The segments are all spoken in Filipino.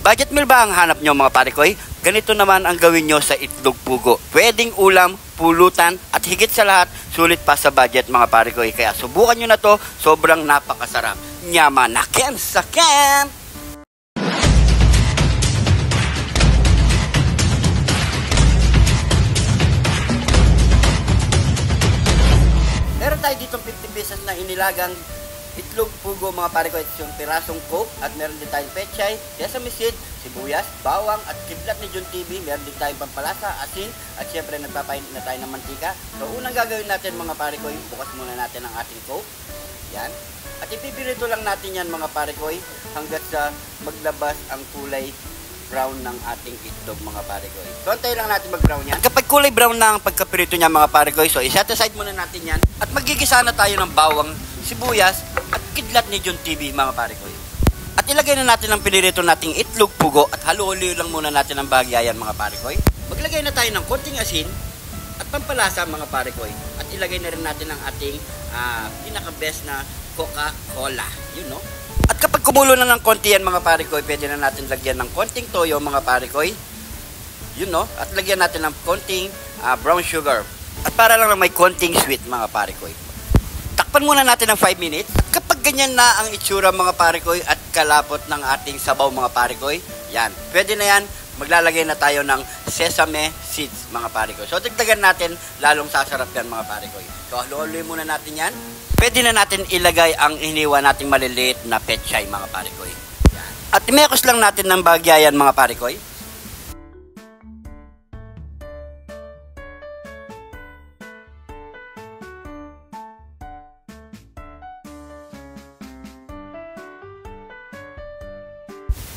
Budget meal ba ang hanap nyo mga pare koy? Ganito naman ang gawin nyo sa itlog pugo. Pwedeng ulam, pulutan, at higit sa lahat, sulit pa sa budget mga pare koy. Kaya subukan nyo na to, sobrang napakasarap. Nyama na ken sa ken! Meron tayo ditong 50 pesos na inilagang itlog pugo mga pare ko. Ito yung pirasong coke at meron din tayong pechay, sesame seed, sibuyas, bawang at kidlat ni John TV. Meron din tayong pampalasa, asin at syempre nagpapainit na tayo ng mantika. So unang gagawin natin mga pare ko, bukas muna natin ang ating coke. Yan. At ipipirito lang natin yan mga pare ko hanggat sa maglabas ang kulay brown ng ating itlog mga pare ko. So antayin lang natin mag-brown yan. At kapag kulay brown na ang pagkapirito niya mga pare ko, so iset aside muna natin yan. At magigisa na tayo ng bawang, sibuyas at kidlat ni John TV mga pare ko. At ilagay na natin ang pinirito nating itlog pugo at halo-halo lang muna natin ang bagyayan mga pare ko. Maglagay na tayo ng konting asin at pampalasa mga pare ko. At ilagay na rin natin ang ating pinaka-best na Coca-Cola. You know? At kapag kumulo na ng konti yan mga pare ko, pwede na natin lagyan ng konting toyo mga pare ko. You know? At lagyan natin ng konting brown sugar. At para lang may konting sweet mga pare ko. Takpan muna natin ng 5 minutes. At kapag ganyan na ang itsura mga pare ko at kalapot ng ating sabaw mga pare ko, yan. Pwede na yan. Maglalagay na tayo ng sesame seeds mga pare ko. So dagdagan natin, lalong sasarap yan mga pare ko. So halo-haloy muna natin yan. Pwede na natin ilagay ang iniwa nating maliliit na pechay mga pare ko. Yan. At imekos lang natin ng bagyayan mga pare ko.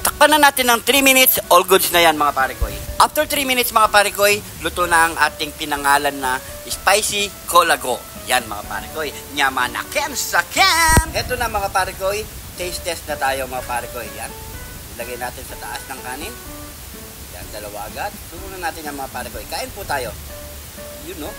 Takpan na natin ng 3 minutes, all goods na yan mga pare ko. After 3 minutes mga pare ko, luto na ang ating pinangalan na spicy colago. Yan mga pare ko, nyama na ken sa ken! Ito na mga pare ko, taste test na tayo mga pare ko. Yan, ilagay natin sa taas ng kanin. Yan, dalawa agad. Subukan natin yan mga pare ko. Kain po tayo. You know?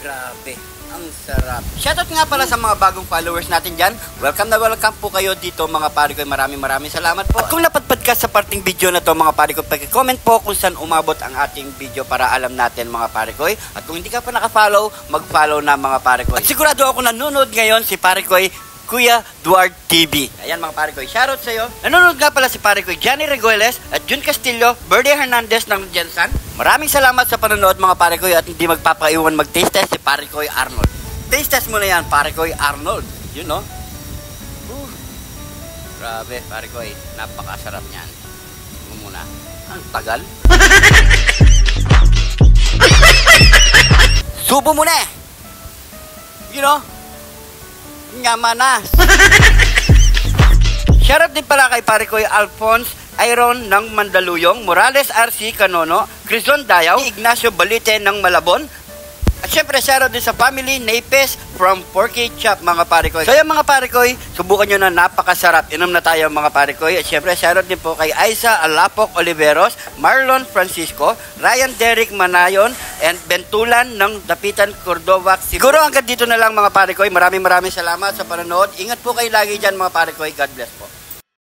Grabe, ang sarap. Shoutout nga pala sa mga bagong followers natin dyan. Welcome na welcome po kayo dito mga pare ko. Maraming salamat po. At kung napadpad ka sa parting video na to mga pare ko, pag-comment po kung saan umabot ang ating video para alam natin mga pare ko. At kung hindi ka pa naka-follow, mag-follow na mga pare ko. At sigurado ako nanonood ngayon si pare ko Kuya Duarte TV. Ayan mga pare ko, shoutout sa iyo. Nanonood nga pala si pare ko Johnny Regueles at Jun Castillo, Birdie Hernandez ng Jensen. Maraming salamat sa panonood mga pare ko at hindi magpapaiwan mag-taste test si pare ko Arnold. Taste test mo na yan pare ko Arnold. You know? Grabe pare ko, napakasarap niyan. Tingnan muna. Ang tagal. Subo mo na eh. You know? Nyama na. Shoutout din pala kay pare ko Alphonse Iron ng Mandaluyong, Morales RC Canono, Crison Dayaw, Ignacio Balite ng Malabon. At syempre shoutout din sa family Napes from Porky Chop mga pare ko. So yung mga pare ko, subukan nyo na, napakasarap. Inom na tayo mga pare ko. At syempre shoutout din po kay Aiza Alapok Oliveros, Marlon Francisco, Ryan Derek Manayon, and Bentulan ng Dapitan Cordova. Siguro hanggang dito na lang mga pare ko. Maraming salamat sa panonood. Ingat po kayo lagi dyan mga pare ko. God bless po.